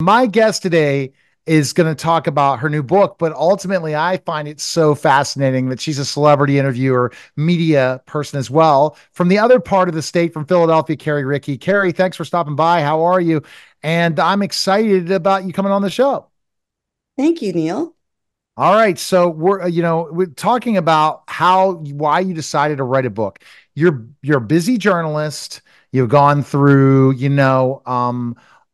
My guest today is going to talk about her new book, but ultimately, I find it so fascinating that she's a celebrity interviewer, media person as well. From the other part of the state, from Philadelphia, Carrie Rickey. Carrie, thanks for stopping by. How are you? And I'm excited about you coming on the show. Thank you, Neil. All right, so we're talking about why you decided to write a book. You're a busy journalist. You've gone through,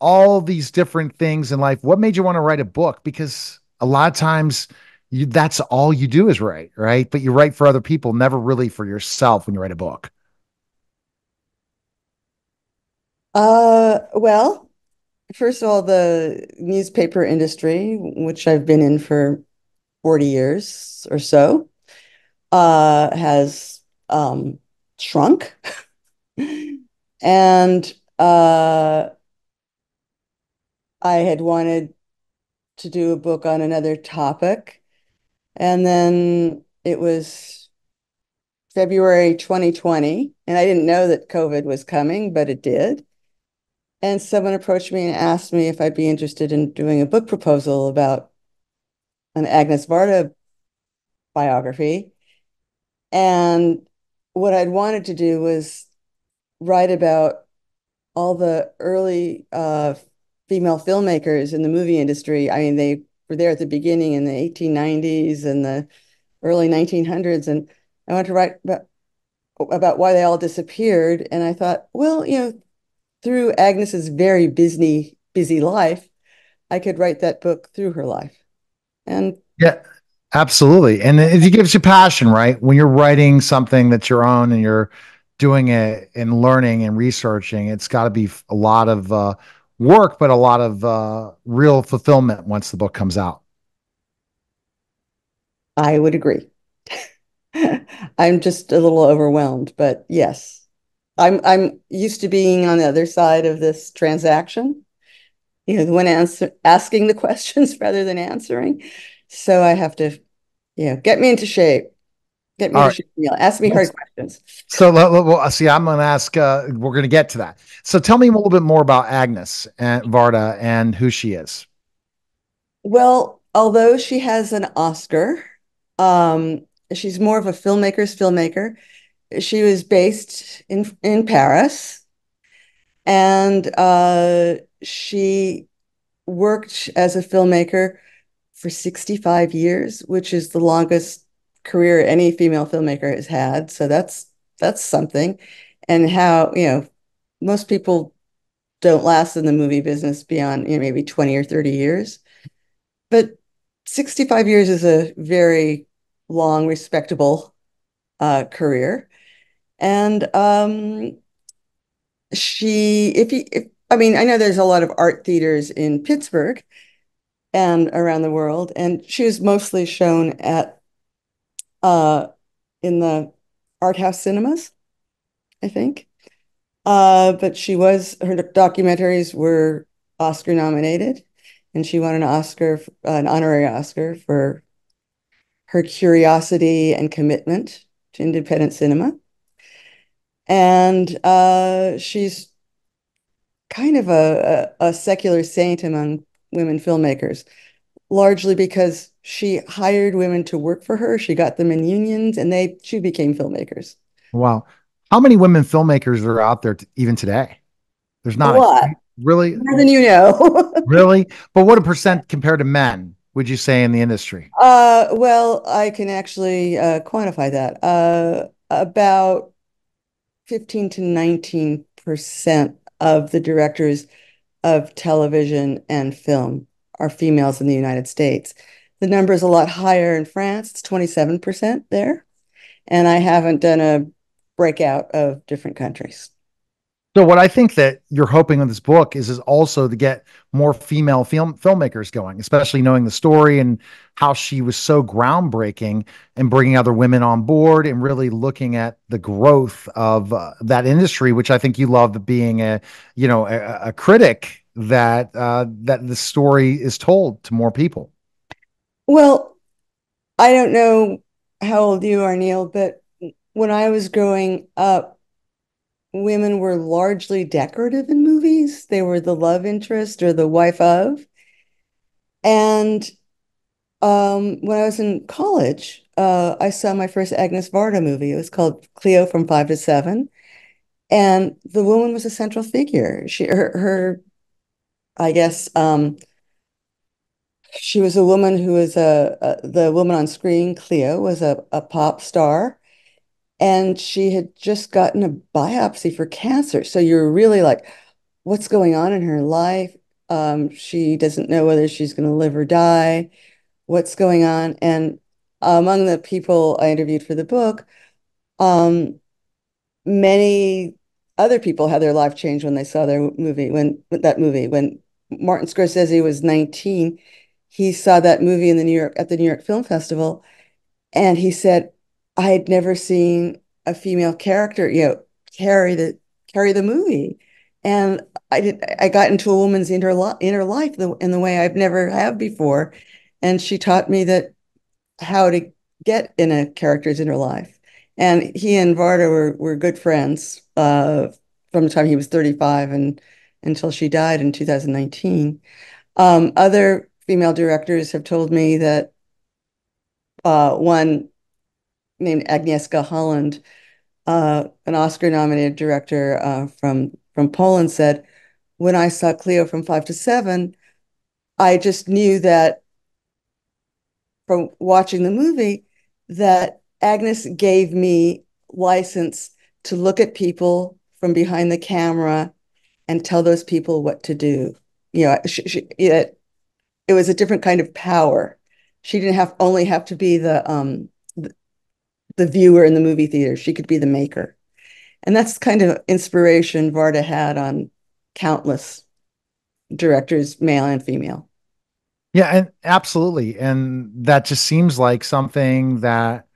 all these different things in life. What made you want to write a book? Because a lot of times that's all you do is write, right? But you write for other people, never really for yourself when you write a book. Well, first of all, the newspaper industry, which I've been in for 40 years or so, has shrunk. And I had wanted to do a book on another topic. And then it was February 2020, and I didn't know that COVID was coming, but it did. And someone approached me and asked me if I'd be interested in doing a book proposal about an Agnes Varda biography. And what I'd wanted to do was write about all the early female filmmakers in the movie industry. I mean, they were there at the beginning in the 1890s and the early 1900s. And I wanted to write about why they all disappeared. And I thought, well, through Agnes's very busy life, I could write that book through her life. And Yeah, absolutely. And it gives you passion, right? When you're writing something that's your own and you're doing it and learning and researching, it's got to be a lot of work, but a lot of real fulfillment once the book comes out. I would agree. I'm just a little overwhelmed, but yes, I'm used to being on the other side of this transaction, the one asking the questions rather than answering. So I have to, get me into shape. Get me All into right. shape, Neil. Ask me hard Let's, questions. well, see, I'm going to ask, we're going to get to that. So tell me a little bit more about Agnes and Varda and who she is. Well, although she has an Oscar, um, she's more of a filmmaker's filmmaker. She was based in Paris, and she worked as a filmmaker for 65 years, which is the longest career any female filmmaker has had. So that's something. And how, most people don't last in the movie business beyond, maybe 20 or 30 years. But 65 years is a very long, respectable career. And I mean, I know there's a lot of art theaters in Pittsburgh and around the world, and she was mostly shown at uh, in the art house cinemas, I think. But her documentaries were Oscar nominated, and she won an honorary Oscar for her curiosity and commitment to independent cinema. And she's kind of a secular saint among women filmmakers, largely because she hired women to work for her. She got them in unions, and she became filmmakers. Wow. How many women filmmakers are out there even today? There's A not lot, really, more than you know. really, but what a percent compared to men would you say in the industry? Well, I can actually quantify that. About 15 to 19% of the directors of television and film are females in the United States. The number is a lot higher in France. It's 27% there. And I haven't done a breakout of different countries. So what I think that you're hoping with this book is also to get more female filmmakers going, especially knowing the story and how she was so groundbreaking and bringing other women on board and really looking at the growth of that industry, which I think you love being a critic that the story is told to more people. Well, I don't know how old you are, Neil, but when I was growing up, women were largely decorative in movies. They were the love interest or the wife of. And when I was in college, I saw my first Agnes Varda movie. It was called Cleo from Five to Seven. And the woman was a central figure. I guess, she was a woman who was the woman on screen, Cleo, was a pop star. And she had just gotten a biopsy for cancer. So you're really like, what's going on in her life? She doesn't know whether she's going to live or die. What's going on? And among the people I interviewed for the book, um, many other people had their life changed when they saw their movie, when Martin Scorsese was 19, he saw that movie in the New York at the New York Film Festival, and he said, I had never seen a female character, carry the movie. And I got into a woman's inner life in the way I've never have before. And she taught me that how to get in a character's inner life. And he and Varda were good friends from the time he was 35 and until she died in 2019. Other female directors have told me that one named Agnieszka Holland, an Oscar-nominated director from Poland, said, "When I saw Cleo from Five to Seven, I just knew that from watching the movie that Agnes gave me license to look at people from behind the camera and tell those people what to do. It was a different kind of power. She didn't only have to be the viewer in the movie theater. She could be the maker." And that's kind of inspiration Varda had on countless directors, male and female. Yeah, and absolutely. And that just seems like something that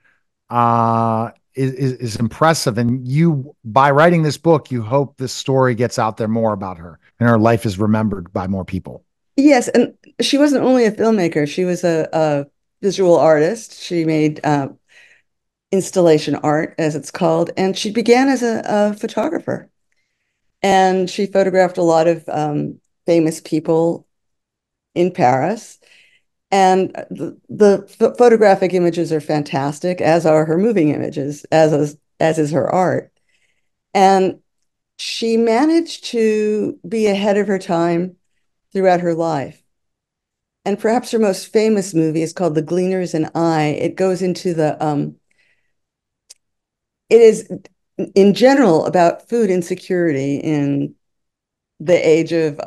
is impressive. And you, by writing this book, you hope this story gets out there more about her and her life is remembered by more people. Yes, and she wasn't only a filmmaker, she was a visual artist. She made installation art, as it's called, and she began as a photographer. And she photographed a lot of famous people in Paris. And the photographic images are fantastic, as are her moving images, as is her art. And she managed to be ahead of her time throughout her life. And perhaps her most famous movie is called The Gleaners and I. It goes into it is in general about food insecurity in the age of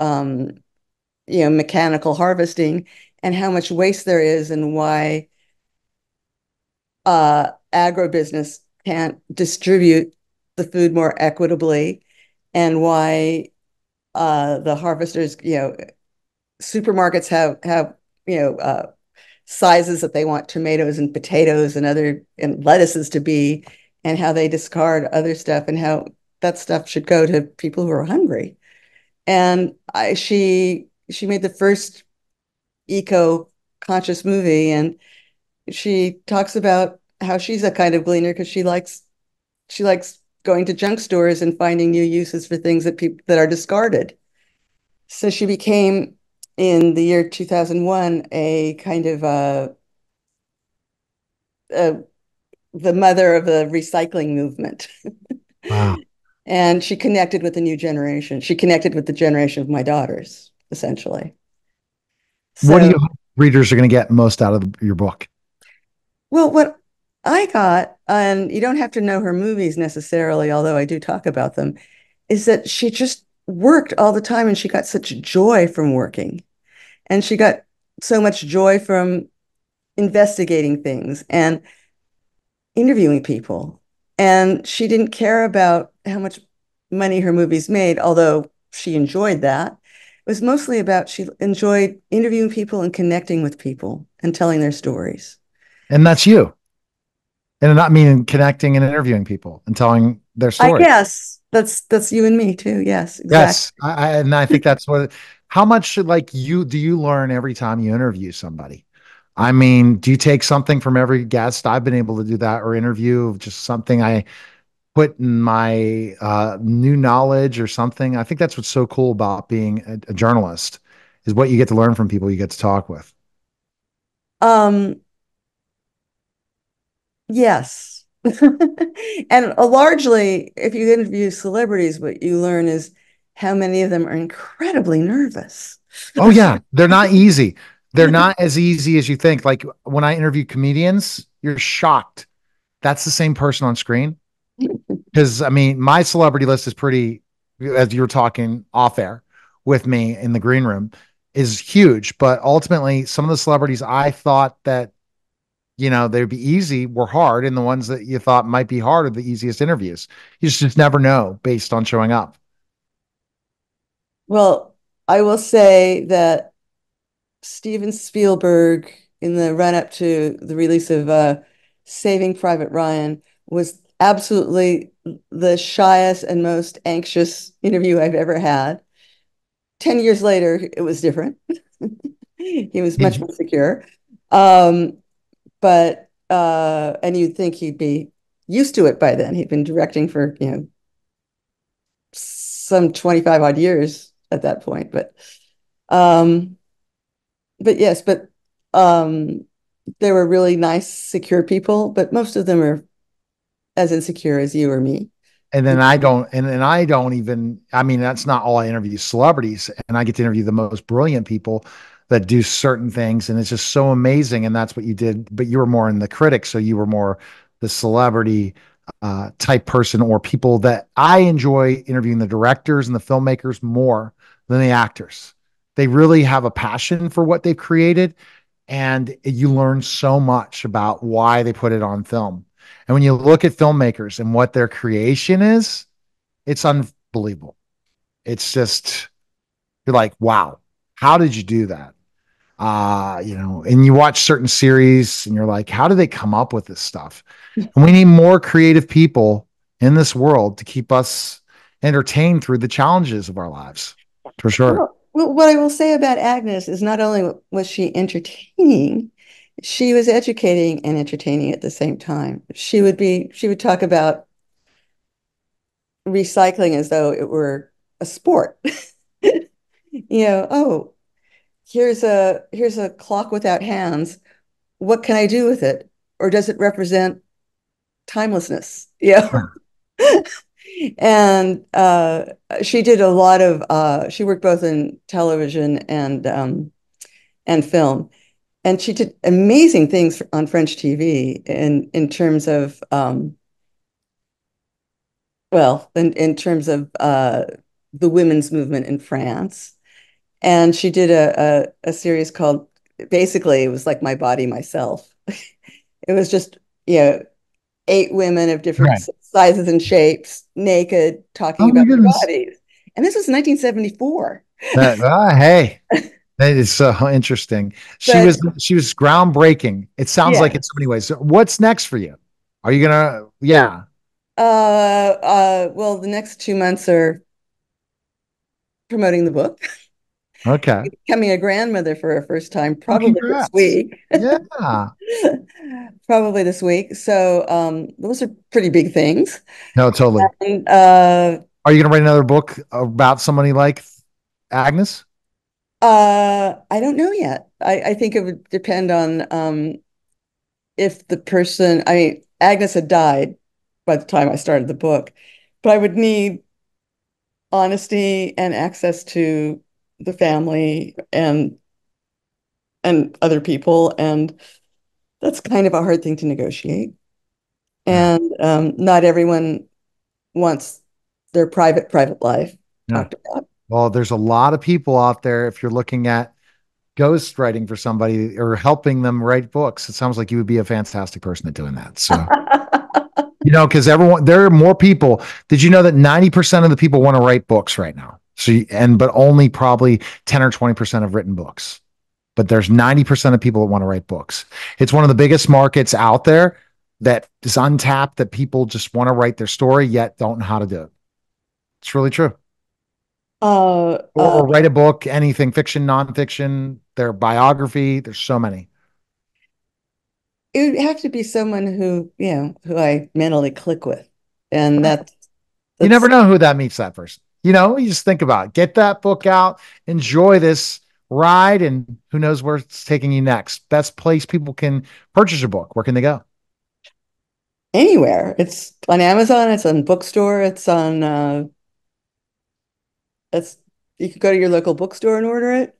mechanical harvesting and how much waste there is and why agribusiness can't distribute the food more equitably and why the harvesters, supermarkets have sizes that they want tomatoes and potatoes and lettuces to be, and how they discard other stuff and how that stuff should go to people who are hungry. And she made the first eco conscious movie, and she talks about how she's a kind of gleaner because she likes going to junk stores and finding new uses for things that are discarded. So she became, in the year 2001, a kind of a the mother of the recycling movement. Wow. And she connected with the new generation. She connected with the generation of my daughters, essentially. What do So, you hope readers are going to get most out of your book? well, what I got, and you don't have to know her movies necessarily, although I do talk about them, is that she just worked all the time and she got such joy from working. And she got so much joy from investigating things and interviewing people. And she didn't care about how much money her movies made, although she enjoyed that. It was mostly about she enjoyed interviewing people and connecting with people and telling their stories. And that's you. And not meaning connecting and interviewing people and telling their I story. guess that's you and me too. Yes, exactly. Yes. And I think that's what, how much should like you, do you learn every time you interview somebody? I mean, do you take something from every guest? I've been able to do that or interview just something I put in my new knowledge or something. I think that's what's so cool about being a journalist is what you get to learn from people you get to talk with. Um, yes. And largely, if you interview celebrities, what you learn is how many of them are incredibly nervous. Oh yeah, they're not easy. They're not as easy as you think. Like when I interview comedians, you're shocked. That's the same person on screen. Because I mean, my celebrity list is pretty, as you were talking off air with me in the green room, is huge. But ultimately, some of the celebrities I thought that they'd be easy were hard, and the ones that you thought might be hard are the easiest interviews. You just never know based on showing up. Well, I will say that Steven Spielberg, in the run up to the release of Saving Private Ryan, was absolutely the shyest and most anxious interview I've ever had. 10 years later, it was different. He was much more secure. Um, and you'd think he'd be used to it by then. He'd been directing for, some 25 odd years at that point. Um, but yes, but um, they were really nice, secure people, but most of them are as insecure as you or me. And then I don't even, I mean, that's not all I interview celebrities, and I get to interview the most brilliant people that do certain things. And it's just so amazing. And that's what you did, but you were more in the critic. So you were more the celebrity type person, or people that I enjoy interviewing the directors and the filmmakers more than the actors. They really have a passion for what they've created. And you learn so much about why they put it on film. And when you look at filmmakers and what their creation is, it's unbelievable. It's just, you're like, wow, how did you do that? And you watch certain series and you're like, how do they come up with this stuff? And we need more creative people in this world to keep us entertained through the challenges of our lives, for sure. Well, what I will say about Agnes is not only was she entertaining, she was educating and entertaining at the same time. She would talk about recycling as though it were a sport. Oh, here's a clock without hands. What can I do with it? Or does it represent timelessness? And she did a lot of she worked both in television and film. And she did amazing things on French TV in terms of in terms of the women's movement in France. And she did a series called, basically it was like My Body, Myself. It was just, 8 women of different Right. sizes and shapes, naked, talking Oh my about their goodness. bodies. And this was 1974. Hey, that is so interesting. But She was groundbreaking. It sounds yeah, like in so many ways. So what's next for you? Are you gonna? Yeah. well, the next 2 months are promoting the book, Okay. becoming a grandmother for a first time, Oh, probably this congrats. week. Yeah. Probably this week. So those are pretty big things. No, totally. And Are you gonna write another book about somebody like Agnes? I don't know yet. I think it would depend on if the person, I mean, Agnes had died by the time I started the book, but I would need honesty and access to the family and other people, and that's kind of a hard thing to negotiate. Yeah. And not everyone wants their private life Yeah. talked about. Well, there's a lot of people out there. If you're looking at ghost writing for somebody or helping them write books, it sounds like you would be a fantastic person at doing that. So, because there are more people. Did you know that 90% of the people want to write books right now? But only probably 10 or 20% have written books. But there's 90% of people that want to write books. It's one of the biggest markets out there that is untapped, that people just want to write their story yet don't know how to do it. It's really true. Uh, uh, Or write a book, anything, fiction, nonfiction, their biography. There's so many. it would have to be someone who I mentally click with. And You never that's know who that meets that person. You just think about it. Get that book out, enjoy this ride, and who knows where it's taking you next. Best place people can purchase your book. Where can they go? anywhere. It's on Amazon, it's on bookstore, it's you can go to your local bookstore and order it.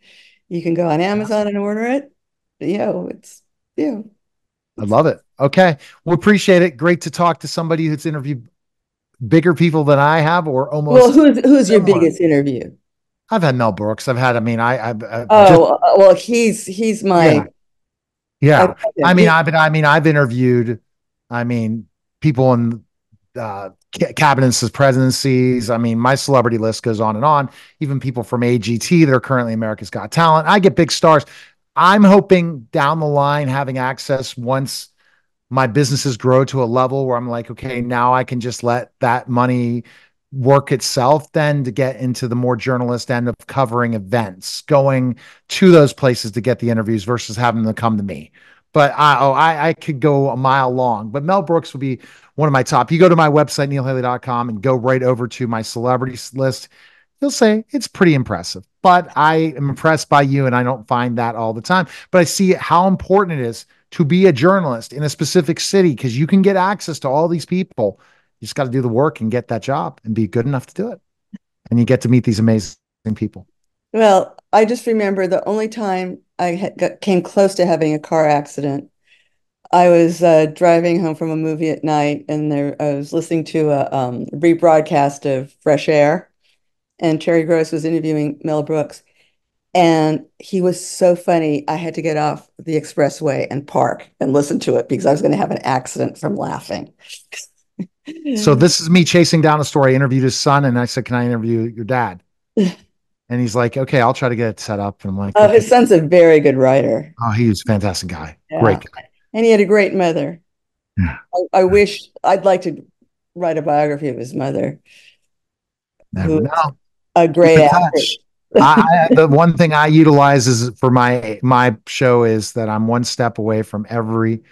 You can go on Amazon and order it. It's yeah. I It's love it. Okay. We appreciate it. Great to talk to somebody who's interviewed bigger people than I have, or well, almost who's your similar. biggest interview? I've had Mel Brooks. I've just, Oh, well, he's yeah, my I yeah. love him. I've interviewed, I mean, people in cabinets as presidencies. My celebrity list goes on and on. Even people from AGT that are currently America's Got Talent. I get big stars. I'm hoping down the line having access once my businesses grow to a level where I'm like, okay, now I can just let that money work itself then to get into the more journalist end of covering events, going to those places to get the interviews versus having them come to me. But I could go a mile long, but Mel Brooks would be one of my top. You go to my website, neilhaley.com, and go right over to my celebrities list. You'll say it's pretty impressive, but I am impressed by you, and I don't find that all the time. But I see how important it is to be a journalist in a specific city because you can get access to all these people. You just got to do the work and get that job and be good enough to do it. And you get to meet these amazing people. Well, I just remember the only time came close to having a car accident. I was driving home from a movie at night, and I was listening to a rebroadcast of Fresh Air, and Terry Gross was interviewing Mel Brooks, and he was so funny. I had to get off the expressway and park and listen to it because I was going to have an accident from laughing. So this is me chasing down a story. I interviewed his son and I said, can I interview your dad? And he's like, okay, I'll try to get it set up. And I'm like, Oh, okay. his son's a very good writer. Oh, he was a fantastic guy. Yeah. Great guy. And he had a great mother. Yeah. I wish I'd like to write a biography of his mother, Never who is know. a Keep great in actress. touch. The one thing I utilize is for my show is that I'm one step away from every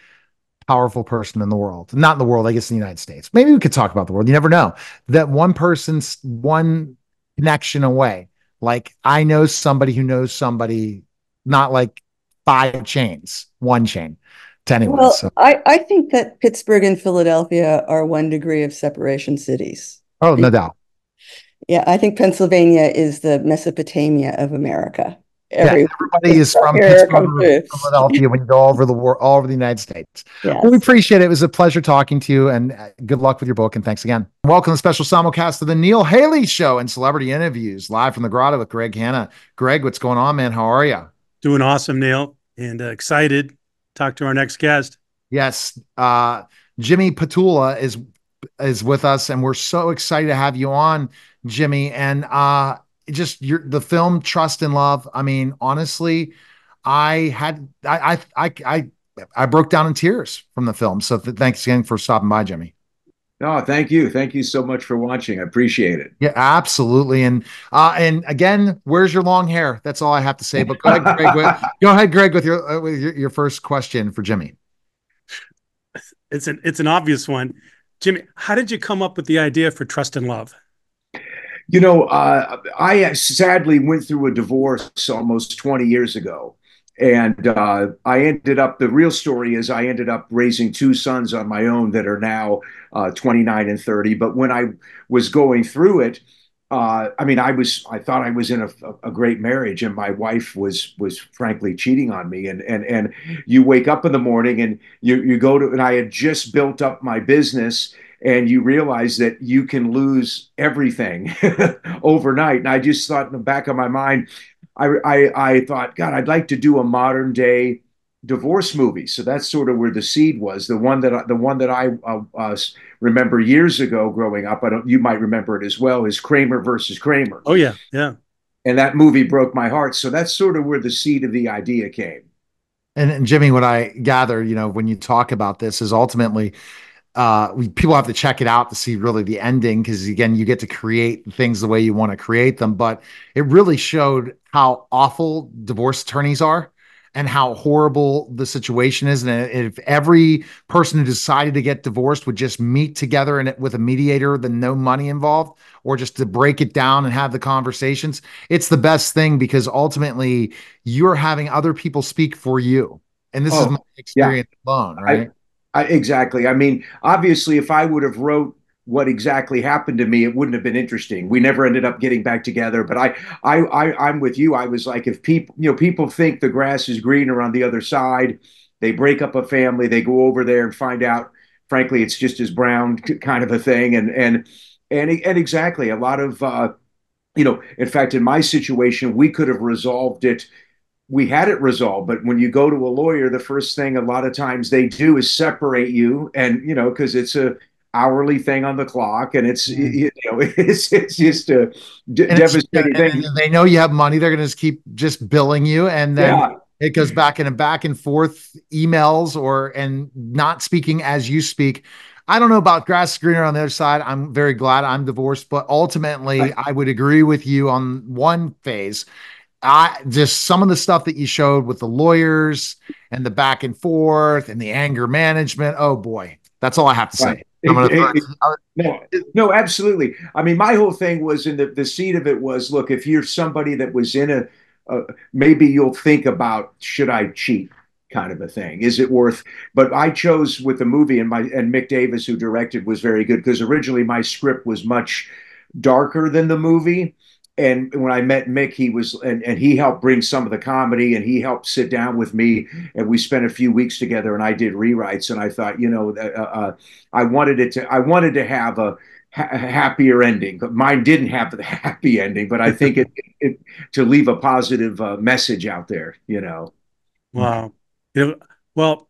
powerful person in the world. Not in the world, I guess in the United States. Maybe we could talk about the world. You never know. That one person's one connection away. Like I know somebody who knows somebody, not like five chains, one chain to anyone. Well, So, I think that Pittsburgh and Philadelphia are 1 degree of separation cities. oh, no doubt. Yeah, I think Pennsylvania is the Mesopotamia of America. Yeah, Every everybody is from here Pittsburgh come or through. Philadelphia when you go all over the world, all over the United States. Well, we Yes. appreciate it. It was a pleasure talking to you and good luck with your book. And thanks again. Welcome to the special simulcast of the Neil Haley Show and celebrity interviews live from the grotto with Greg Hanna. Greg, what's going on, man? How are you? Doing awesome, Neil, and excited to talk to our next guest. Yes. Jimmy Petula is with us, and we're so excited to have you on, Jimmy. And just the film Trust and Love. Honestly, I broke down in tears from the film. So thanks again for stopping by, Jimmy. No, thank you. Thank you so much for watching. I appreciate it. Yeah, absolutely. And again, where's your long hair? That's all I have to say. But go ahead, Greg. Go ahead, Greg, with your first question for Jimmy. It's an obvious one. Jimmy, how did you come up with the idea for Trust and Love? I sadly went through a divorce almost 20 years ago. And the real story is I ended up raising two sons on my own that are now 29 and 30. But when I was going through it, I thought I was in a great marriage, and my wife was frankly cheating on me. And you wake up in the morning and you go to, and I had just built up my business, and you realize that you can lose everything overnight. And I just thought in the back of my mind, I thought, God, I'd like to do a modern day divorce movie. So that's sort of where the seed was. The one that I remember years ago growing up. You might remember it as well. Is Kramer versus Kramer. Oh yeah, yeah. And that movie broke my heart. So that's sort of where the seed of the idea came. And Jimmy, what I gather, when you talk about this, is ultimately people have to check it out to see really the ending, because again, you get to create things the way you want to create them. But it really showed how awful divorce attorneys are and how horrible the situation is. And if every person who decided to get divorced would just meet together and with a mediator, then no money involved, or just to break it down and have the conversations, it's the best thing because ultimately you're having other people speak for you. And this is my Oh, yeah. experience alone, I, right? exactly. I mean, obviously, if I would have wrote what exactly happened to me, it wouldn't have been interesting. We never ended up getting back together. But I'm with you. I was like, if people, people think the grass is greener on the other side, they break up a family, they go over there and find out, frankly, it's just as brown kind of a thing. And exactly, a lot of, in fact, in my situation, we could have resolved it, we had it resolved. But when you go to a lawyer, the first thing a lot of times they do is separate you, and because it's a hourly thing on the clock, and it's Mm. it's just a And it's, devastating and thing. they know you have money. They're going to just keep just billing you. And then Yeah, it goes back and forth emails and not speaking as you speak. I don't know about grass is greener on the other side. I'm very glad I'm divorced, but ultimately I, I would agree with you on one phase. I just some of the stuff that you showed with the lawyers and the back and forth and the anger management. Oh boy, that's all I have to right. say. I'm gonna throw No, no, absolutely. I mean, my whole thing was in the seed of it was, look, if you're somebody that was in a maybe you'll think about, should I cheat, kind of a thing. Is it worth? But I chose with the movie, and Mick Davis, who directed, was very good because originally my script was much darker than the movie. And when I met Mick, he was, and he helped bring some of the comedy, and he helped sit down with me, and we spent a few weeks together, and I did rewrites, and I thought, I wanted to have a happier ending. But mine didn't have the happy ending, but I think it to leave a positive message out there, Wow. You know, well,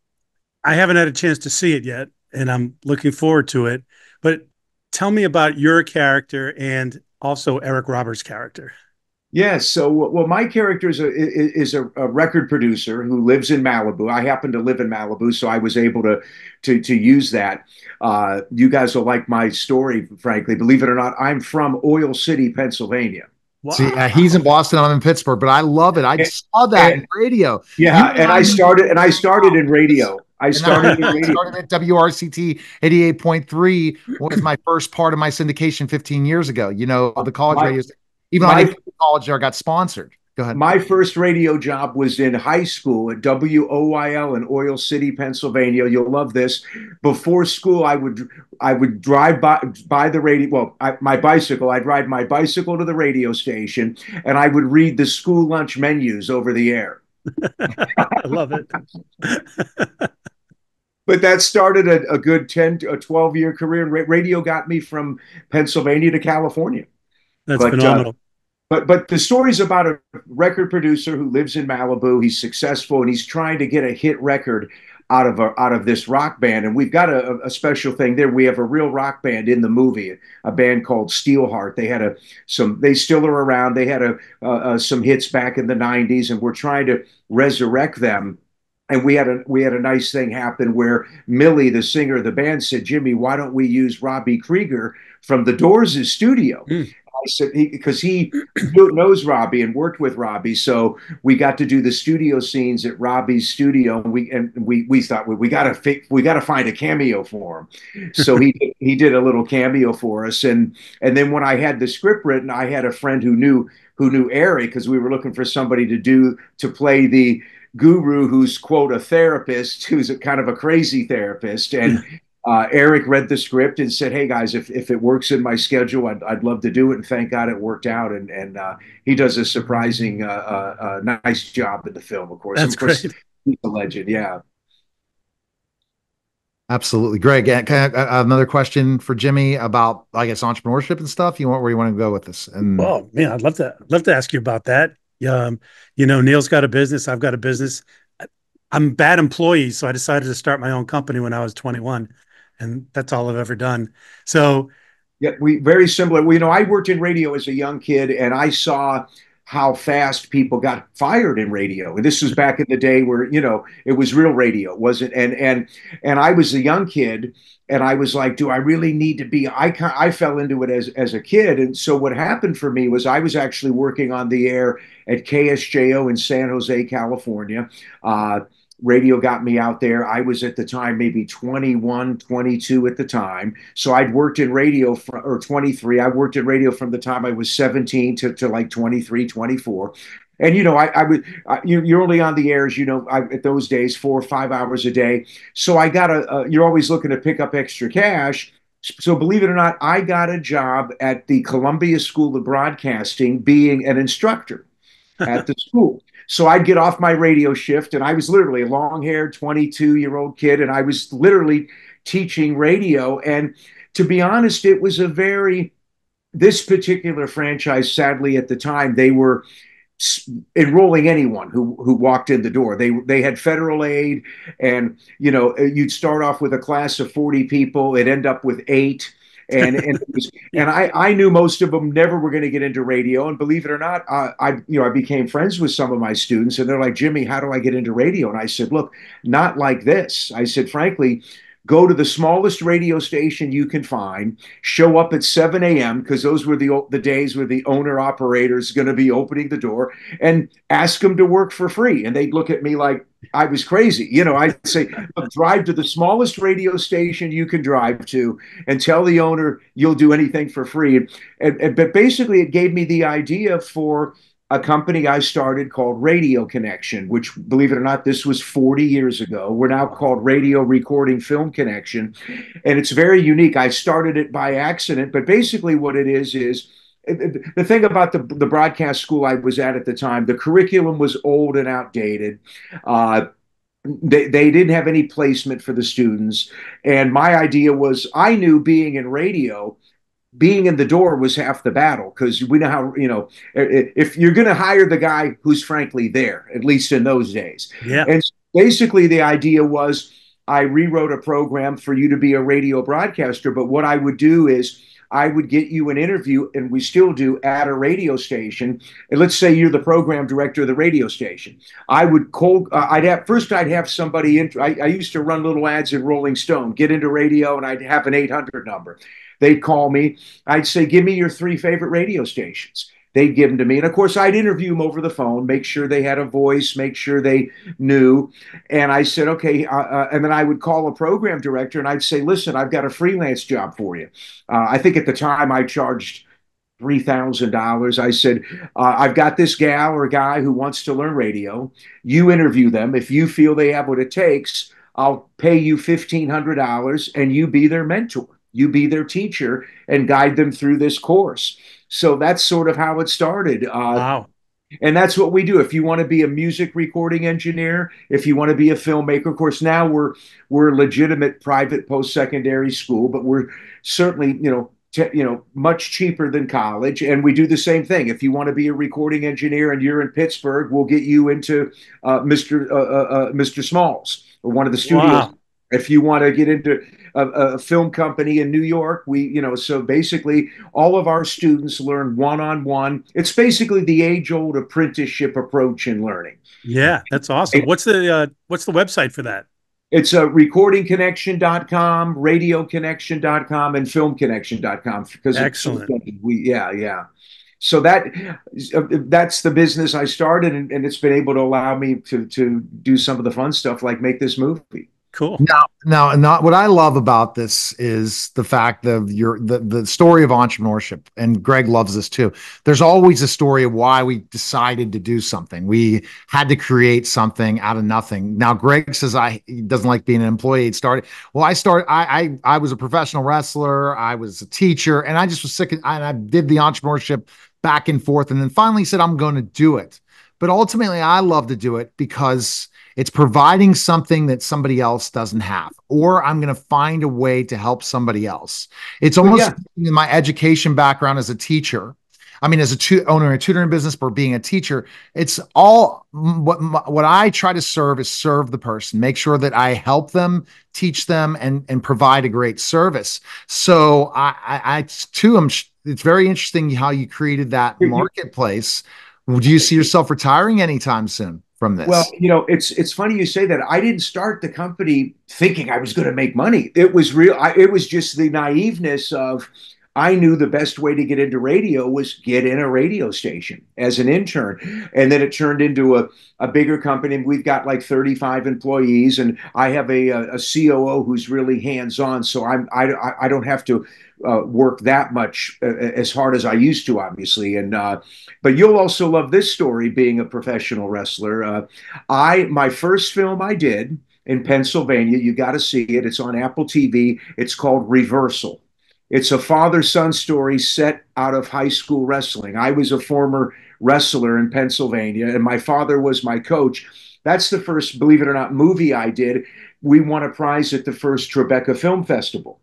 I haven't had a chance to see it yet, and I'm looking forward to it. But tell me about your character and also Eric Roberts' character. Yes. So, well, my character is a record producer who lives in Malibu. I happen to live in Malibu, so I was able to use that. You guys will like my story, frankly. Believe it or not, I'm from Oil City, Pennsylvania. see. He's in Wow. Boston. I'm in Pittsburgh, but I love it. I And, saw that in and radio. You yeah, and reminded me I started in radio. I and I started in radio. started at WRCT 88.3 was my first part of my syndication 15 years ago. The college My radios, even though I didn't my go to college there, I got sponsored. Go ahead. My first radio job was in high school at WOYL in Oil City, Pennsylvania. You'll love this. Before school, I would drive by the radio. Well, my bicycle. I'd ride my bicycle to the radio station, and I would read the school lunch menus over the air. I love it. But that started a good 10 to a 12-year career. Radio got me from Pennsylvania to California. That's But phenomenal. but the story's about a record producer who lives in Malibu. He's successful, and he's trying to get a hit record out of this rock band. And we've got a special thing there. We have a real rock band in the movie, a band called Steelheart. They had they still are around. They had some hits back in the '90s, and we're trying to resurrect them. And we had a nice thing happen where Millie, the singer of the band, said, "Jimmy, why don't we use Robbie Krieger from the Doors' studio?" Mm. I said, because he knows Robbie and worked with Robbie, so we got to do the studio scenes at Robbie's studio, and we thought we got to find a cameo for him. So he did a little cameo for us, and then when I had the script written, I had a friend who knew Eric, because we were looking for somebody to play the guru who's, quote, a therapist, who's a kind of a crazy therapist. And Eric read the script and said, "Hey guys, if it works in my schedule, I'd love to do it." And thank God it worked out. And he does a surprising, nice job in the film. Of course, and That's of course, great. he's a legend. Yeah. Absolutely. Greg, another question for Jimmy about, I guess, entrepreneurship and stuff. Where you want to go with this? And Oh man, I'd love to ask you about that. Neil's got a business. I've got a business. I'm a bad employee, so I decided to start my own company when I was 21, and that's all I've ever done. So Yeah, we very similar. I worked in radio as a young kid, and I saw how fast people got fired in radio. And this was back in the day where, it was real radio, wasn't, and I was a young kid, and I was like, do I really need to be, I fell into it as a kid. And so what happened for me was I was actually working on the air at KSJO in San Jose, California. Radio got me out there. I was at the time maybe 21, 22 at the time. So I'd worked in radio or 23. I worked in radio from the time I was 17 to like 23, 24. And you're only on the air, at those days 4 or 5 hours a day. So you're always looking to pick up extra cash. So believe it or not, I got a job at the Columbia School of Broadcasting being an instructor at the school. So I'd get off my radio shift, and I was literally a long-haired 22-year-old kid, and I was literally teaching radio. And to be honest, it was this particular franchise, sadly at the time, they were enrolling anyone who walked in the door. They had federal aid, and you'd start off with a class of 40 people, it'd end up with 8. And I knew most of them never were going to get into radio. And believe it or not, I became friends with some of my students, and they're like, Jimmy, how do I get into radio? And I said, look, not like this. I said, frankly, go to the smallest radio station you can find, show up at 7 a.m. because those were the days where the owner operator is going to be opening the door, and ask them to work for free. And they'd look at me like I was crazy. I'd say, drive to the smallest radio station you can drive to and tell the owner you'll do anything for free. But basically, it gave me the idea for a company I started called Radio Connection, which, believe it or not, this was 40 years ago. We're now called Radio Recording Film Connection. And it's very unique. I started it by accident, but basically what it is the thing about the broadcast school I was at the time, the curriculum was old and outdated. They didn't have any placement for the students. And my idea was, I knew being in radio, being in the door was half the battle, because we know how, if you're going to hire the guy who's frankly there, at least in those days. Yeah. And basically the idea was, I rewrote a program for you to be a radio broadcaster. But what I would do is I would get you an interview, and we still do, at a radio station. And let's say you're the program director of the radio station. I would I'd have somebody I used to run little ads in Rolling Stone, get into radio, and I'd have an 800 number. They'd call me. I'd say, give me your 3 favorite radio stations. They'd give them to me. And of course, I'd interview them over the phone, make sure they had a voice, make sure they knew. And I said, okay. And then I would call a program director, and I'd say, listen, I've got a freelance job for you. I think at the time I charged $3,000. I said, I've got this gal or guy who wants to learn radio. You interview them. If you feel they have what it takes, I'll pay you $1,500, and you be their mentor. You be their teacher and guide them through this course. So that's sort of how it started. Wow. And that's what we do. If you want to be a music recording engineer, if you want to be a filmmaker, of course, now we're a legitimate private post-secondary school, but we're certainly, much cheaper than college. And we do the same thing. If you want to be a recording engineer and you're in Pittsburgh, we'll get you into Mr. Smalls, or one of the studios. Wow. If you want to get into a film company in New York, so basically all of our students learn one-on-one. It's basically the age-old apprenticeship approach in learning. Yeah, that's awesome. What's the website for that? It's recordingconnection.com, radioconnection.com, and filmconnection.com. Excellent. Yeah. So that's the business I started, and it's been able to allow me to do some of the fun stuff, like make this movie. Cool. Now, not what I love about this is the fact of the story of entrepreneurship, and Greg loves this too. There's always a story of why we decided to do something. We had to create something out of nothing. Now, Greg says he doesn't like being an employee. I was a professional wrestler. I was a teacher, and I just was sick. And I did the entrepreneurship back and forth, and then finally said, I'm going to do it. But ultimately, I love to do it because it's providing something that somebody else doesn't have, or I'm going to find a way to help somebody else. It's almost in my education background as a teacher. I mean, as owner of a tutoring business, or being a teacher, it's all what I try to serve the person, make sure that I help them, teach them, and provide a great service. So I too, it's very interesting how you created that marketplace Would you see yourself retiring anytime soon from Well, this? it's funny you say that. I didn't start the company thinking I was going to make money. It was real. It was just the naiveness of I knew the best way to get into radio was get in a radio station as an intern, and then it turned into a bigger company. We've got like 35 employees, and I have a COO who's really hands on. So I don't have to work that much as hard as I used to, obviously. And but you'll also love this story, being a professional wrestler. I my first film I did in Pennsylvania. You got to see it. It's on Apple TV. It's called Reversal. It's a father-son story set out of high school wrestling. I was a former wrestler in Pennsylvania, and my father was my coach. That's the first, believe it or not, movie I did. We won a prize at the first Tribeca Film Festival.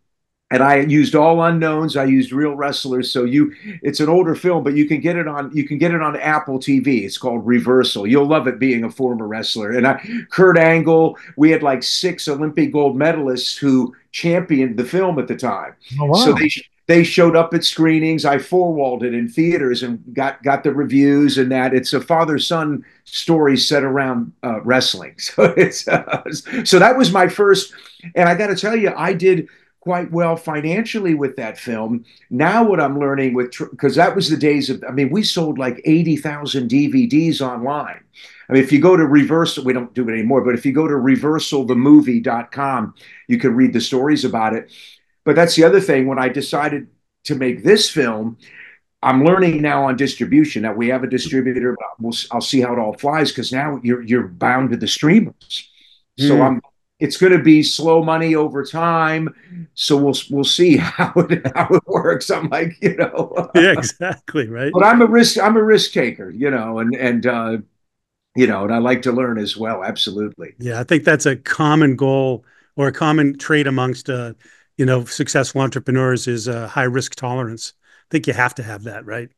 And I used all unknowns. I used real wrestlers. So it's an older film, but you can get it on Apple TV. It's called Reversal. You'll love it, being a former wrestler. And Kurt Angle, we had like 6 Olympic gold medalists who championed the film at the time. Oh, So wow. they showed up at screenings. I four-walled it in theaters and got the reviews, and that it's a father-son story set around wrestling. So that was my first, and I got to tell you, I did quite well financially with that film. Now what I'm learning because that was the days of, I mean, we sold like 80,000 DVDs online. I mean, if you go to Reversal, we don't do it anymore, but if you go to reversalthemovie.com, you can read the stories about it. But that's the other thing. When I decided to make this film, I'm learning now on distribution that we have a distributor, but I'll see how it all flies, because now you're bound to the streamers. So Mm. it's going to be slow money over time. So we'll see how it works. I'm like, Yeah, exactly. Right. but I'm a risk taker, and I like to learn as well. Absolutely. Yeah, I think that's a common goal or a common trait amongst successful entrepreneurs is high risk tolerance. I think you have to have that, right?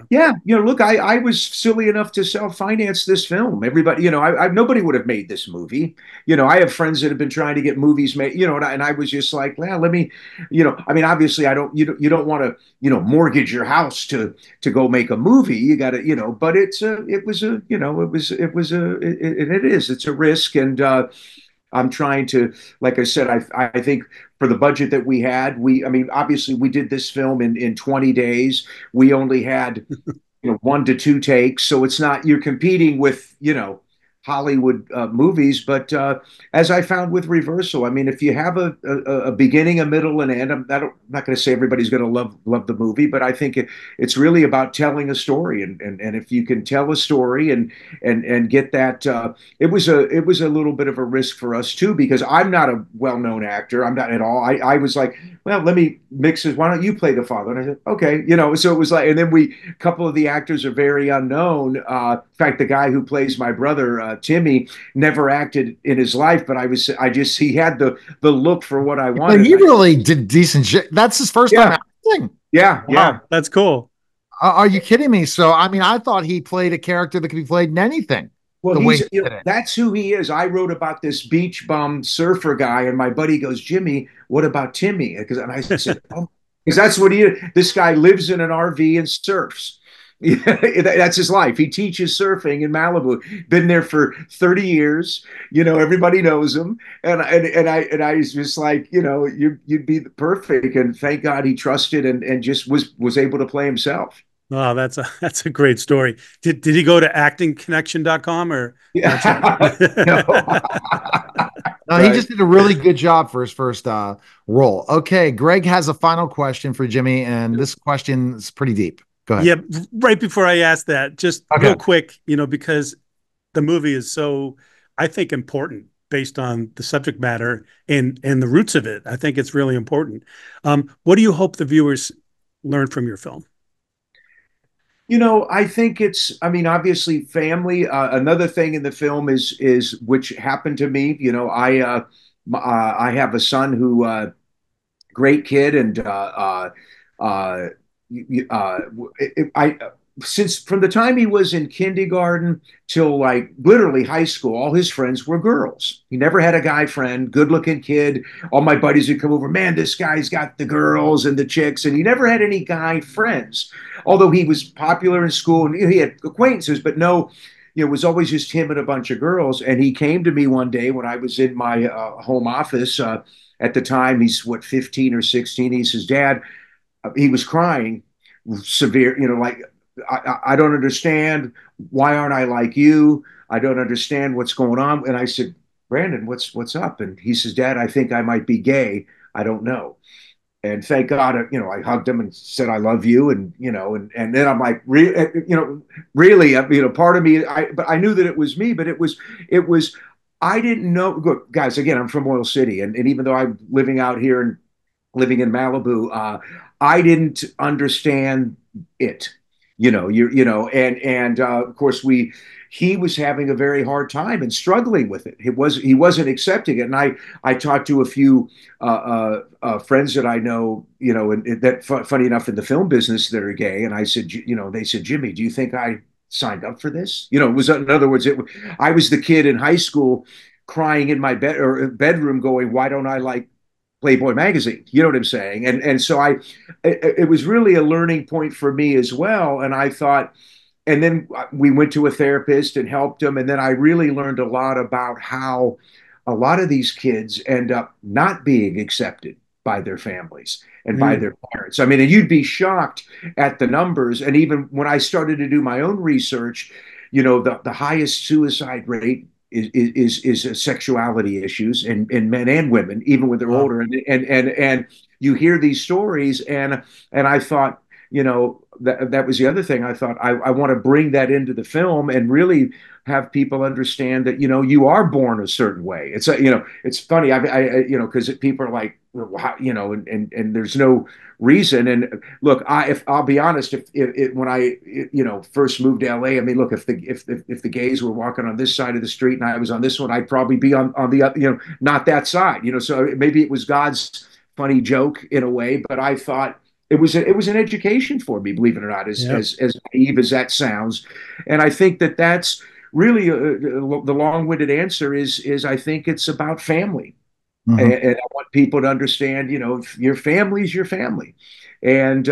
Yeah. Yeah, look, I was silly enough to self-finance this film. Everybody, nobody would have made this movie. I have friends that have been trying to get movies made, and I was just like, well, let me, I mean, obviously, you don't want to, mortgage your house to go make a movie. You got to, but it's a risk, and I'm trying to, like I said, I think for the budget that we had, I mean, obviously we did this film in 20 days. We only had, 1 to 2 takes. So it's not, you're competing with, Hollywood movies. But as I found with Reversal, I mean, if you have a beginning, a middle, and end, I'm not going to say everybody's going to love the movie, but I think it's really about telling a story. And if you can tell a story and get that, it was a little bit of a risk for us too, because I'm not a well-known actor. I'm not at all. I was like, well, let me mix it. Why don't you play the father? And I said, okay, so it was like, and then a couple of the actors are very unknown. In fact, the guy who plays my brother, Timmy, never acted in his life, but he had the look for what I But wanted. he really did decent shit. That's his first time Yeah, acting. yeah, yeah. Wow, that's cool. Are you kidding me? So, I mean, I thought he played a character that could be played in anything. Well, The way he did it. that's who he is. I wrote about this beach bum surfer guy, and my buddy goes, Jimmy, what about Timmy? And I said, oh, because that's what he is. This guy lives in an RV and surfs. That's his life. He teaches surfing in Malibu. Been there for 30 years. Everybody knows him. And I was just like, you'd be the perfect. And thank God he trusted and just was able to play himself. Wow, that's a great story. Did he go to actingconnection.com or Yeah. No. No, he just did a really good job for his first role. Okay, Greg has a final question for Jimmy, and this question is pretty deep. Go ahead. Yeah, right before I ask that, just real quick, because the movie is so, I think, important based on the subject matter and the roots of it. I think it's really important. What do you hope the viewers learn from your film? I think I mean, obviously family. Another thing in the film is which happened to me. I have a son who, great kid. And, I since from the time he was in kindergarten till like literally high school, all his friends were girls. He never had a guy friend, good looking kid. All my buddies would come over, man, this guy's got the girls and the chicks, and he never had any guy friends. Although he was popular in school and he had acquaintances, but no, it was always just him and a bunch of girls. And he came to me one day when I was in my home office. At the time, he's what, 15 or 16. He says, Dad, he was crying severe, like, I don't understand. Why aren't I like you? I don't understand what's going on. And I said, Brandon, what's up? And he says, Dad, I think I might be gay. I don't know. And thank God, I hugged him and said, I love you. And, and then I'm like, really, part of me, but I knew that it was me, but it was, I didn't know. Look, guys, again, I'm from Oil City. And even though I'm living out here and living in Malibu, I didn't understand it. Of course he was having a very hard time and struggling with it. He wasn't accepting it. And I talked to a few friends that I know, and that funny enough in the film business that are gay. And I said, they said, Jimmy, do you think I signed up for this? It was, in other words, I was the kid in high school crying in my bedroom going, why don't I like Playboy magazine? You know what I'm saying? And so it was really a learning point for me as well. And I thought, and then we went to a therapist and helped him. And then I really learned a lot about how a lot of these kids end up not being accepted by their families and by their parents. I mean, and you'd be shocked at the numbers. And even when I started to do my own research, the highest suicide rate is sexuality issues in men and women, even when they're older. And you hear these stories, and I thought, that was the other thing. I thought I want to bring that into the film and really have people understand that, you are born a certain way. It's it's funny. Because people are like, well, how, and there's no reason. And look, if I'll be honest, if when I first moved to LA, I mean, look, if the gays were walking on this side of the street and I was on this one, I'd probably be on the other, not that side. So maybe it was God's funny joke in a way, but I thought it was an education for me, believe it or not, as naive as that sounds. And I think that's really the long-winded answer is I think it's about family. Mm-hmm. And I want people to understand, your family's your family. And,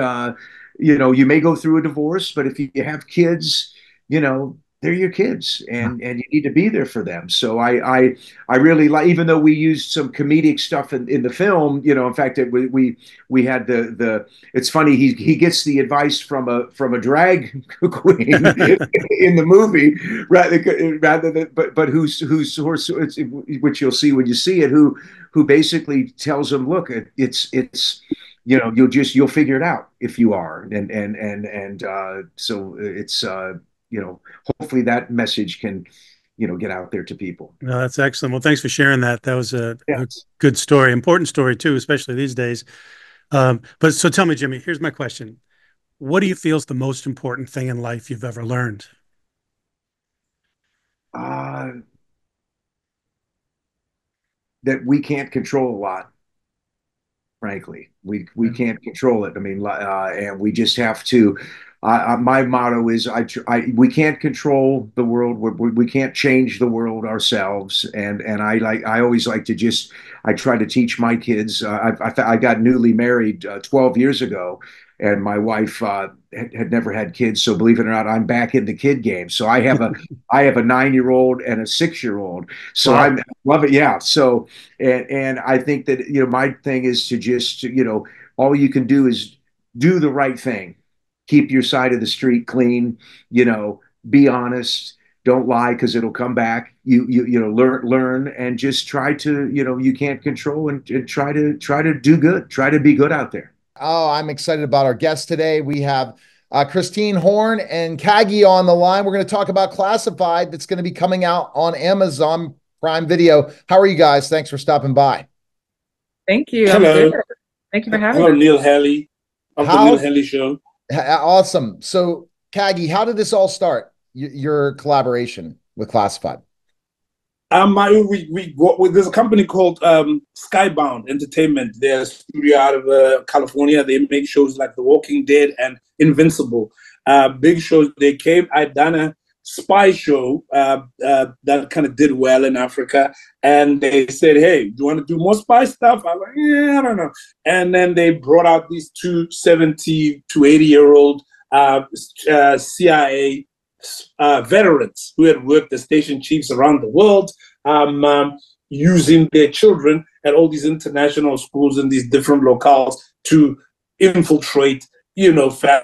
you may go through a divorce, but if you have kids, they're your kids, and you need to be there for them. So I really like, even though we used some comedic stuff in the film, in fact, we had it's funny, he gets the advice from a drag queen in the movie, rather than but who's which you'll see when you see it, who basically tells him, look, it's you'll figure it out if you are, and so it's hopefully that message can, get out there to people. No, that's excellent. Well, thanks for sharing that. That was a good story, important story too, especially these days. But so tell me, Jimmy, here's my question. What do you feel is the most important thing in life you've ever learned? That we can't control a lot. Frankly, we can't control it. I mean, and we just have to. My motto is we can't control the world. We can't change the world ourselves. And I always like to I try to teach my kids. I got newly married 12 years ago, and my wife had never had kids. So believe it or not, I'm back in the kid game. So I have a 9-year-old and a 6-year-old. So wow. I love it. Yeah. So and I think that my thing is to just all you can do is do the right thing. Keep your side of the street clean, be honest, don't lie because it'll come back. Learn and just try to, you can't control and try to do good, try to be good out there. Oh, I'm excited about our guest today. We have Christine Horn and Kagi on the line. We're going to talk about Classified that's going to be coming out on Amazon Prime Video. How are you guys? Thanks for stopping by. Thank you. Hello. Thank you for having me. Hello, Neil Haley. I'm from Neil Haley Show. Awesome. So, Kagi, how did this all start? Your collaboration with Classified? There's a company called Skybound Entertainment. They're a studio out of California. They make shows like The Walking Dead and Invincible. big shows. They came. I'd done a spy show that kind of did well in Africa, and they said, "Hey, do you want to do more spy stuff?" I was like, "Yeah, I don't know." And then they brought out these two 70 to 80-year-old CIA veterans who had worked as station chiefs around the world, using their children at all these international schools in these different locales to infiltrate,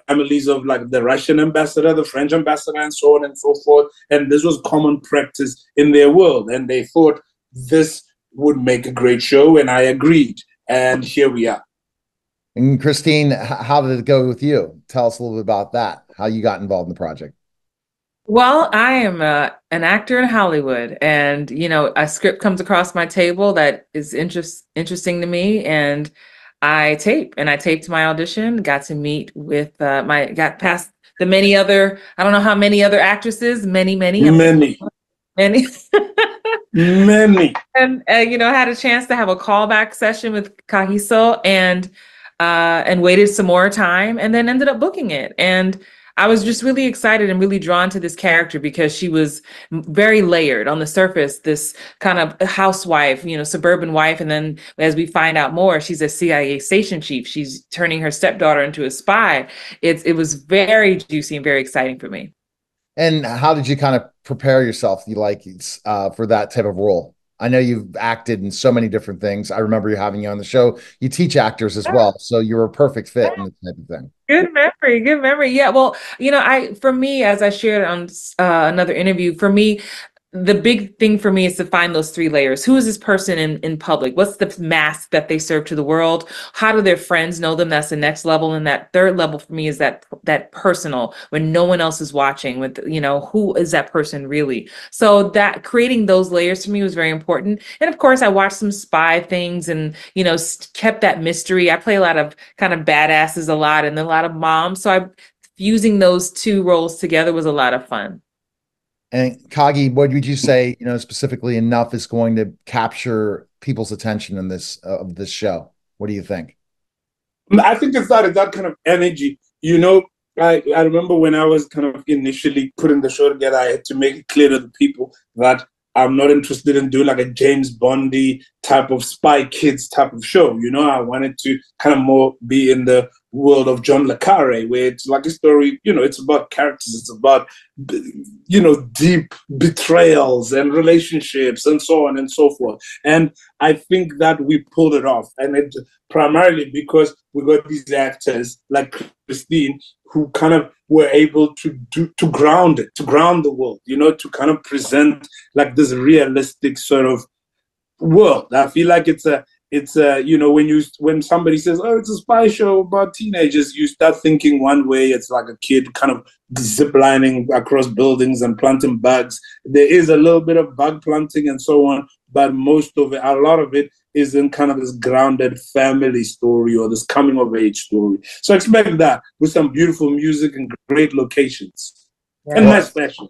families of like the Russian ambassador, the French ambassador, and so on and so forth. And this was common practice in their world. And they thought this would make a great show. And I agreed. And here we are. And Christine, how did it go with you? Tell us a little bit about that, how you got involved in the project. Well, I am an actor in Hollywood, and a script comes across my table that is interesting to me, and I taped my audition. Got to meet with got past the many other. I don't know how many other actresses. Many. And had a chance to have a callback session with Kagiso, and waited some more time, and then ended up booking it. And I was just really excited and really drawn to this character because she was very layered on the surface, this kind of housewife, suburban wife. And then as we find out more, she's a CIA station chief. She's turning her stepdaughter into a spy. It was very juicy and very exciting for me. And how did you kind of prepare yourself, for that type of role? I know you've acted in so many different things. I remember you having you on the show. You teach actors as well, so you're a perfect fit in this type of thing. Good memory. Yeah. Well, for me, as I shared on another interview, for me, the big thing for me is to find those three layers. Who is this person in public? What's the mask that they serve to the world? How do their friends know them? That's the next level. And that third level for me is that personal, when no one else is watching, with, who is that person really? So that creating those layers to me was very important. And of course, I watched some spy things and, kept that mystery. I play a lot of kind of badasses a lot and a lot of moms. So fusing those two roles together was a lot of fun. And Kagi, what would you say, specifically enough is going to capture people's attention in this show? What do you think? I think it's that kind of energy. I remember when I was kind of initially putting the show together, I had to make it clear to the people that I'm not interested in doing like a James Bondy type of Spy Kids type of show. I wanted to kind of more be in the world of John le Carre, where it's like a story, it's about characters, it's about, deep betrayals and relationships and so on and so forth. And I think that we pulled it off. And it primarily because we got these actors like Christine, who kind of were able to ground the world, to kind of present like this realistic sort of world. I feel like it's when somebody says, "Oh, it's a spy show about teenagers," you start thinking one way. It's like a kid kind of ziplining across buildings and planting bugs. There is a little bit of bug planting and so on, but a lot of it is in kind of this grounded family story or this coming of age story. So expect that with some beautiful music and great locations and nice fashion.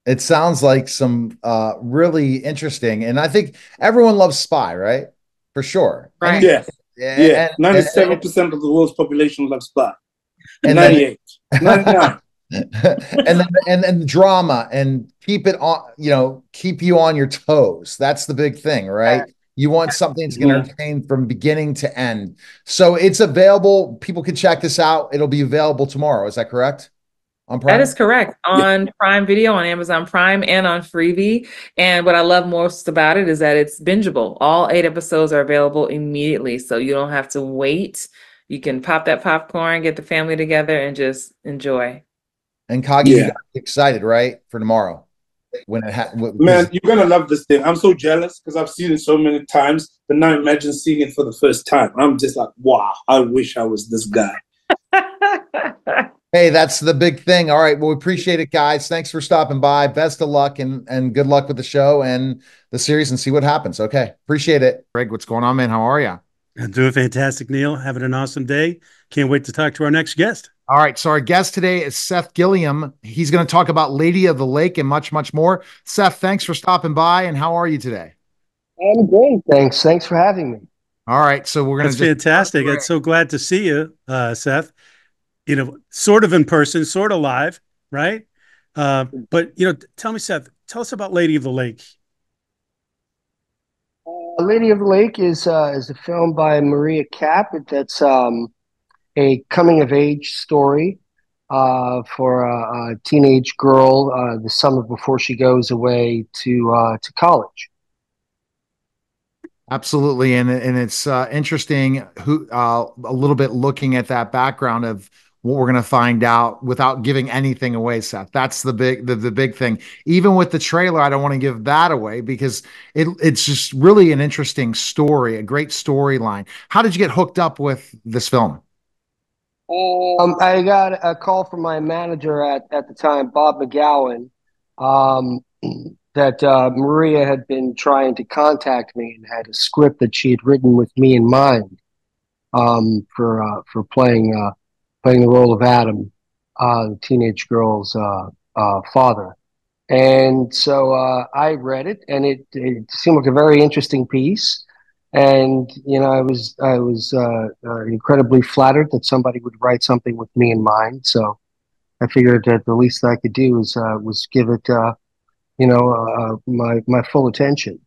It sounds like some really interesting, and I think everyone loves spy, right? For sure. Right. Yeah. 97% of the world's population loves spy. And 98. 99. and the drama, and keep it on, keep you on your toes. That's the big thing, right? You want something that's going to entertain from beginning to end. So it's available. People can check this out. It'll be available tomorrow. Is that correct? On Prime? That is correct. On Prime Video, on Amazon Prime, and on Freevee. And what I love most about it is that it's bingeable. All 8 episodes are available immediately, so you don't have to wait. You can pop that popcorn, get the family together, and just enjoy. And Kagi, you got excited, right, for tomorrow? Man, you're gonna love this thing. I'm so jealous because I've seen it so many times, but now imagine seeing it for the first time. I'm just like, wow, I wish I was this guy. Hey, that's the big thing. All right. Well, we appreciate it, guys. Thanks for stopping by. Best of luck and good luck with the show and the series, and see what happens. Okay. Appreciate it. Greg, what's going on, man? How are you? I'm doing fantastic, Neil. Having an awesome day. Can't wait to talk to our next guest. All right. So our guest today is Seth Gilliam. He's going to talk about Lady of the Lake and much, much more. Seth, thanks for stopping by. And how are you today? I'm great. Thanks for having me. All right. So we're going to fantastic. I'm so glad to see you, Seth. sort of in person, sort of live, right? But tell me, Seth, tell us about Lady of the Lake. Lady of the Lake is a film by Maria Kapp. That's a coming of age story for a teenage girl the summer before she goes away to college. Absolutely, and it's interesting a little bit looking at that background of what we're going to find out without giving anything away, Seth. That's the big thing. Even with the trailer, I don't want to give that away because it's just really an interesting story, a great storyline. How did you get hooked up with this film? I got a call from my manager at the time, Bob McGowan, that Maria had been trying to contact me and had a script that she had written with me in mind for playing the role of Adam, the teenage girl's father. And so I read it, and it seemed like a very interesting piece. And I was incredibly flattered that somebody would write something with me in mind. So I figured that the least I could do was give it my full attention.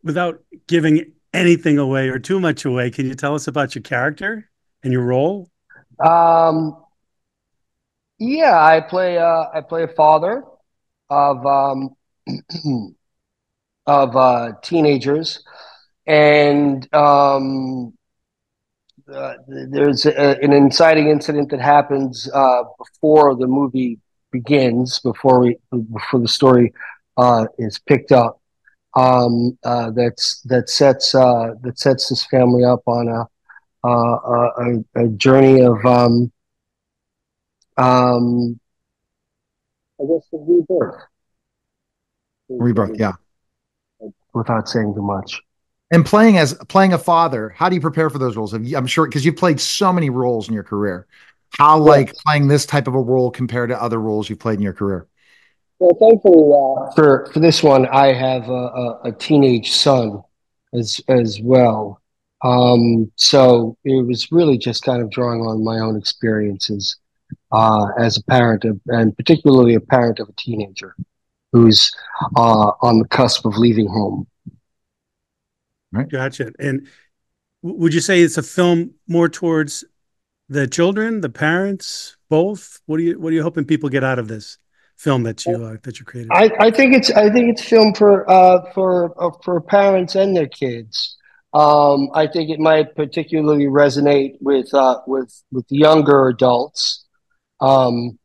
Without giving anything away or too much away, can you tell us about your character and your role? Yeah, I play a father of teenagers, and there's an inciting incident that happens before the movie begins, before the story is picked up. That sets this family up on a journey of I guess the rebirth. Rebirth, yeah. Without saying too much. And playing a father, how do you prepare for those roles? I'm sure because you've played so many roles in your career. How like playing this type of a role compared to other roles you've played in your career? Well, thankfully, for this one, I have a teenage son as well. So it was really just kind of drawing on my own experiences as a parent and particularly a parent of a teenager who's on the cusp of leaving home. Right. Gotcha. And would you say it's a film more towards the children, the parents, both? What are you hoping people get out of this film that you created? I think it's film for parents and their kids. I think it might particularly resonate with younger adults, and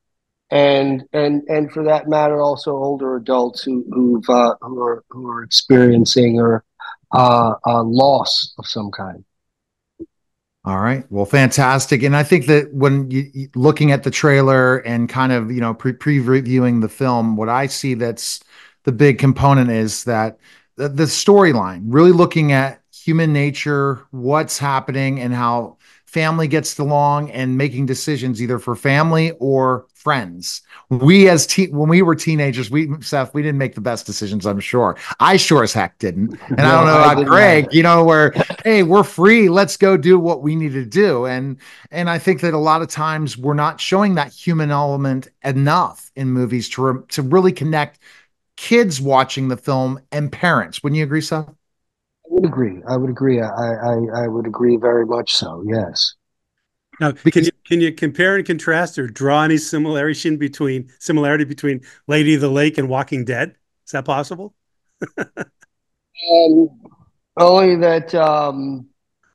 for that matter, also older adults who are experiencing or a loss of some kind. All right. Well, fantastic. And I think that when you looking at the trailer and kind of, pre-reviewing the film, what I see that's the big component is that the storyline, really looking at human nature, what's happening and how family gets along and making decisions either for family or friends. We when we were teenagers, Seth, we didn't make the best decisions, I'm sure. I sure as heck didn't. And I don't know about Greg, where, hey, we're free. Let's go do what we need to do. And I think that a lot of times we're not showing that human element enough in movies to really connect kids watching the film and parents. Wouldn't you agree, Seth? I would agree. I would agree very much so. Yes. Now, can you compare and contrast or draw any similarity between Lady of the Lake and Walking Dead? Is that possible? Only that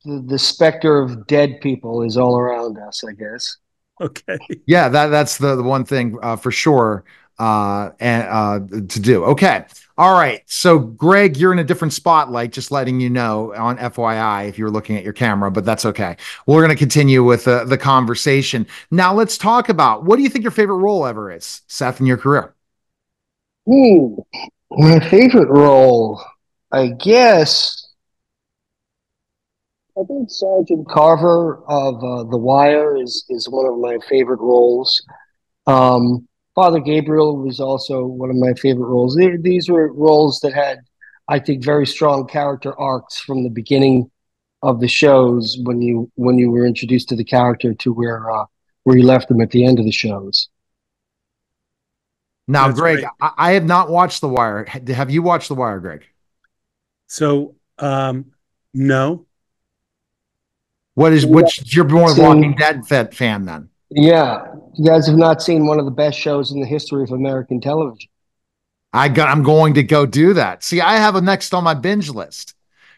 the specter of dead people is all around us, I guess. Okay. Yeah, that's the one thing for sure and to do. Okay. All right. So, Greg, you're in a different spotlight, just letting you know on FYI if you're looking at your camera, but that's okay. We're going to continue with the conversation. Now, let's talk about what do you think your favorite role ever is, Seth, in your career? My favorite role, I guess, I think Sergeant Carver of The Wire is one of my favorite roles. Father Gabriel was also one of my favorite roles. These were roles that had, I think, very strong character arcs from the beginning of the shows when you were introduced to the character to where where he left them at the end of the shows. Now, That's Greg, great. I have not watched The Wire. Have you watched The Wire, Greg? So, no. Which you're more Walking Dead fan then? Yeah, you guys have not seen one of the best shows in the history of American television. I'm going to go do that. See, I have a next on my binge list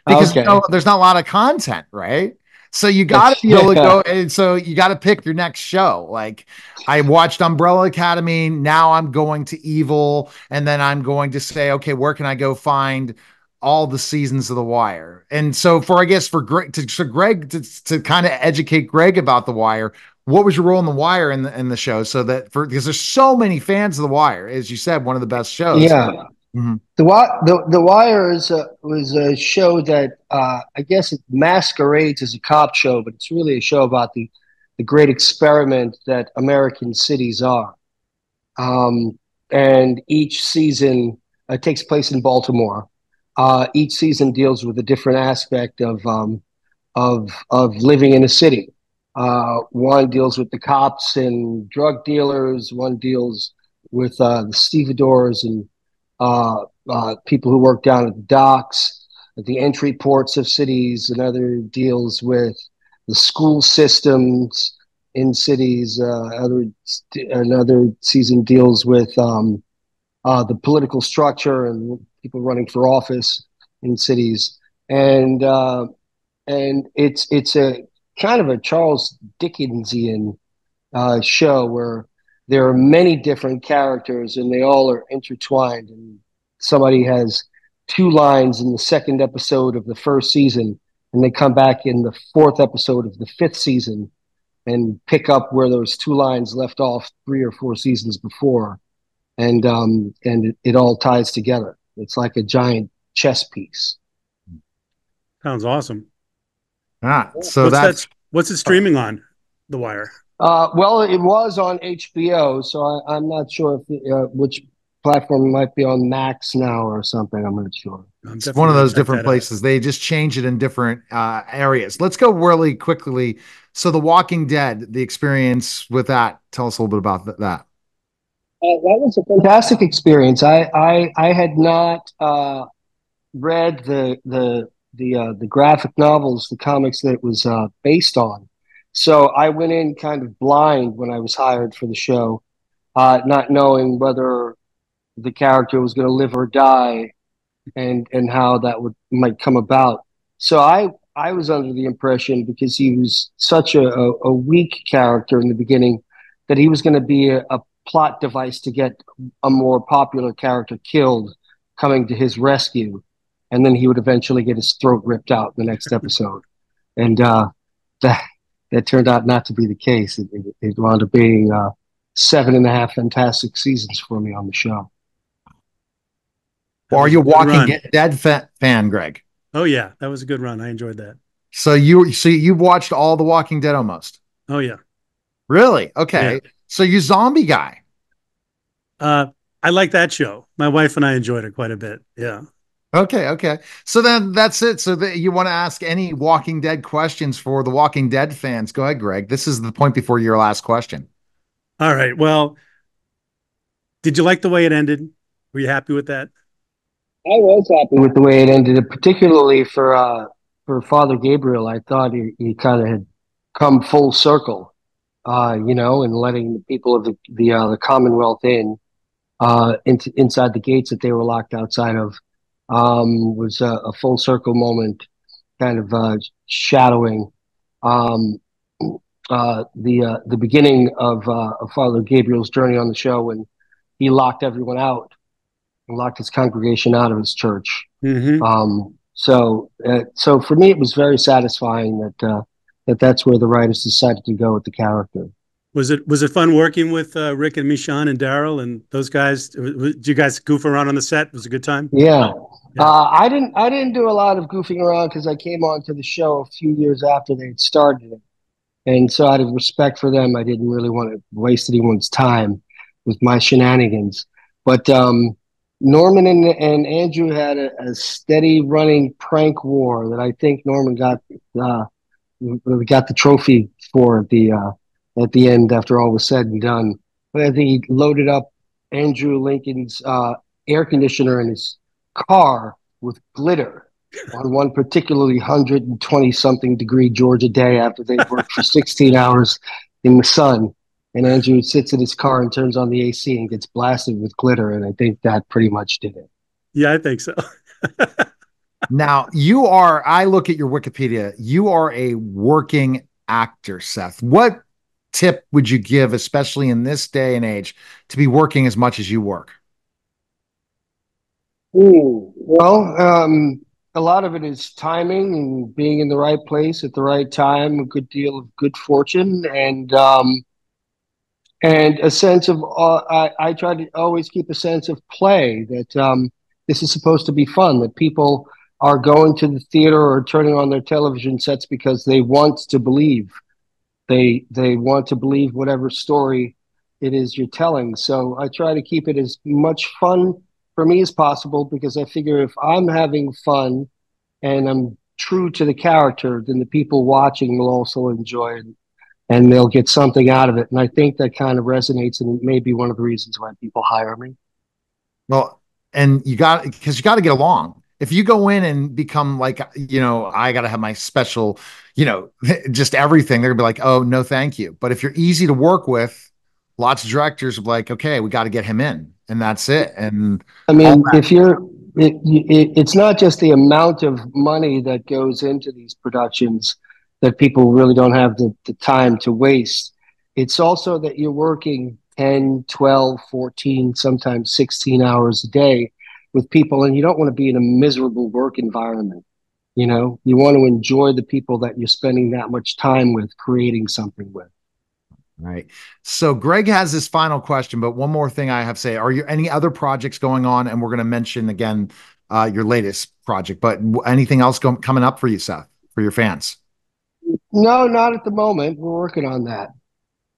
because Okay. there's not a lot of content, right? So you got to be able to go, and so you got to pick your next show. Like I watched Umbrella Academy. Now I'm going to Evil, and then I'm going to say, okay, where can I go find all the seasons of The Wire? And so I guess for Greg to kind of educate Greg about The Wire, what was your role in The Wire in the show? So that because there's so many fans of The Wire, as you said, one of the best shows. Yeah. Mm-hmm. The Wire was a show that I guess it masquerades as a cop show, but it's really a show about the great experiment that American cities are. And each season takes place in Baltimore. Each season deals with a different aspect of living in a city. One deals with the cops and drug dealers. One deals with the stevedores and people who work down at the docks, at the entry ports of cities. Another deals with the school systems in cities. Another season deals with the political structure and people running for office in cities. And it's a kind of a Charles Dickensian show where there are many different characters and they all are intertwined. And somebody has 2 lines in the 2nd episode of the 1st season, and they come back in the 4th episode of the 5th season and pick up where those 2 lines left off 3 or 4 seasons before. And it all ties together. It's like a giant chess piece. Sounds awesome. So what's it streaming on, The Wire? Well, it was on HBO, so I'm not sure if which platform it might be on Max now or something. I'm not sure. It's one of those different places. They just change it in different areas. Let's go really quickly. So, The Walking Dead, the experience with that. Tell us a little bit about that. That was a fantastic experience. I had not read the graphic novels, the comics that it was based on. So I went in kind of blind when I was hired for the show, not knowing whether the character was going to live or die, and how that might come about. So I was under the impression, because he was such a weak character in the beginning, that he was going to be a plot device to get a more popular character killed, coming to his rescue, and then he would eventually get his throat ripped out in the next episode. And that turned out not to be the case. It wound up being 7.5 fantastic seasons for me on the show. Well, are you a Walking Dead fan, Greg? Oh yeah, that was a good run. I enjoyed that. So you've watched all The Walking Dead almost? Oh yeah. Really? Okay. Yeah. So you zombie guy. I like that show. My wife and I enjoyed it quite a bit. Yeah. Okay. So then that's it. So that you want to ask any Walking Dead questions for the Walking Dead fans? Go ahead, Greg. This is the point before your last question. All right. Well, did you like the way it ended? Were you happy with that? I was happy with the way it ended, particularly for Father Gabriel. I thought he kind of had come full circle, and letting the people of the Commonwealth inside the gates that they were locked outside of. Was a full circle moment, kind of shadowing the beginning of Father Gabriel's journey on the show, when he locked everyone out and locked his congregation out of his church. Mm-hmm. So for me, it was very satisfying that's where the writers decided to go with the character. Was it fun working with Rick and Michonne and Daryl and those guys? Did you guys goof around on the set? Was it a good time? Yeah. I didn't do a lot of goofing around, because I came onto the show a few years after they had started it, and so out of respect for them, I didn't really want to waste anyone's time with my shenanigans. But Norman and Andrew had a steady running prank war that I think Norman got the trophy for at the end after all was said and done. But I think he loaded up Andrew Lincoln's air conditioner in his car with glitter on one particularly 120 something degree Georgia day after they'd worked for 16 hours in the sun. And Andrew sits in his car and turns on the AC and gets blasted with glitter. And I think that pretty much did it. Yeah, I think so. Now, I look at your Wikipedia, you are a working actor, Seth. What tip would you give, especially in this day and age, to be working as much as you work? Well, a lot of it is timing and being in the right place at the right time, a good deal of good fortune, and a sense of I try to always keep a sense of play that this is supposed to be fun, that people are going to the theater or turning on their television sets because they want to believe. They want to believe whatever story it is you're telling. So I try to keep it as much fun for me as possible, because I figure if I'm having fun and I'm true to the character, then the people watching will also enjoy it and they'll get something out of it. And I think that kind of resonates, and it may be one of the reasons why people hire me. Well, and you got to get along. If you go in and become like, I got to have my special, just everything, they're gonna be like, oh, no, thank you. But if you're easy to work with, lots of directors are like, okay, we got to get him in, and that's it. And I mean, it's not just the amount of money that goes into these productions that people really don't have the time to waste. It's also that you're working 10, 12, 14, sometimes 16 hours a day with people, and you don't want to be in a miserable work environment. You want to enjoy the people that you're spending that much time with, creating something with. Right. So Greg has this final question, but one more thing I have to say, are there any other projects going on? And we're going to mention again, your latest project, but anything else coming up for you, Seth, for your fans? No, not at the moment. We're working on that.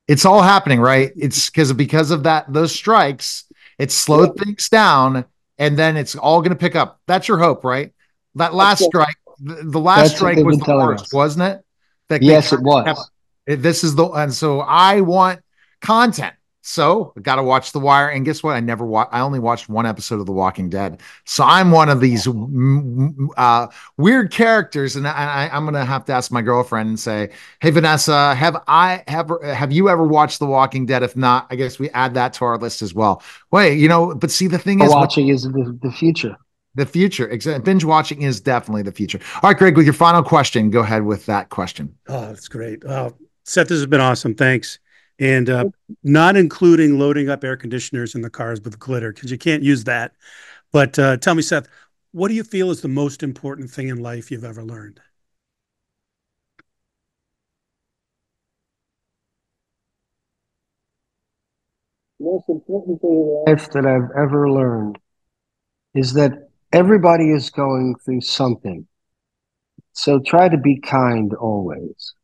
It's all happening, right? It's because of those strikes, it slowed things down, and then it's all going to pick up. That's your hope, right? That last strike, the last strike was the worst, wasn't it? Yes, it was. And so I want content. So I got to watch The Wire. And guess what? I only watched one episode of The Walking Dead. So I'm one of these weird characters. And I'm going to have to ask my girlfriend and say, hey, Vanessa, have you ever watched The Walking Dead? If not, I guess we add that to our list as well. Wait, but see, the thing is, watching is the future. The future. Binge watching is definitely the future. All right, Greg, with your final question, go ahead with that question. Oh, that's great. Seth, this has been awesome. Thanks. And not including loading up air conditioners in the cars with glitter, because you can't use that. But tell me, Seth, what do you feel is the most important thing in life you've ever learned? The most important thing in life that I've ever learned is that everybody is going through something. So try to be kind always.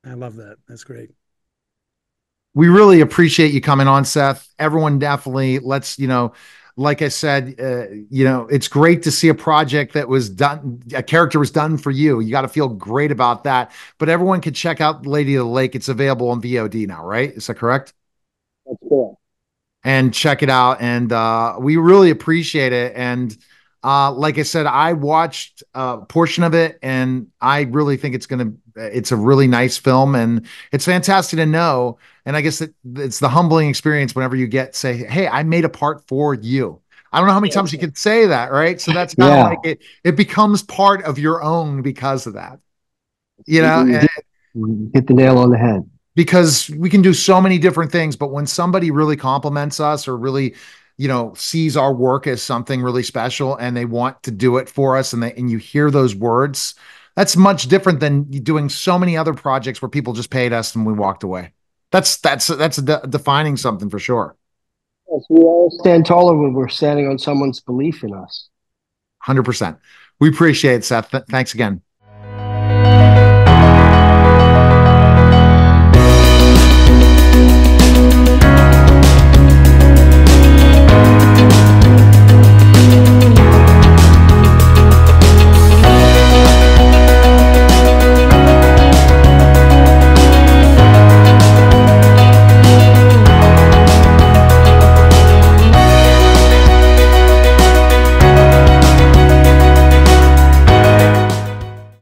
I love that. That's great. We really appreciate you coming on, Seth. Everyone definitely like I said, it's great to see a project that was done, a character was done for you. You got to feel great about that. But everyone can check out Lady of the Lake. It's available on VOD now, right? Is that correct? That's correct. And check it out. And we really appreciate it. And like I said, I watched a portion of it, and I really think it's a really nice film, and it's fantastic to know. And I guess it's the humbling experience whenever you say, hey, I made a part for you. I don't know how many times you could say that, right? So that's kind of like it becomes part of your own because of that, and hit the nail on the head. Because we can do so many different things, but when somebody really compliments us or really sees our work as something really special and they want to do it for us, and you hear those words, that's much different than doing so many other projects where people just paid us and we walked away. That's defining something for sure. Yes, we all stand taller when we're standing on someone's belief in us. 100%. We appreciate it, Seth. Thanks again.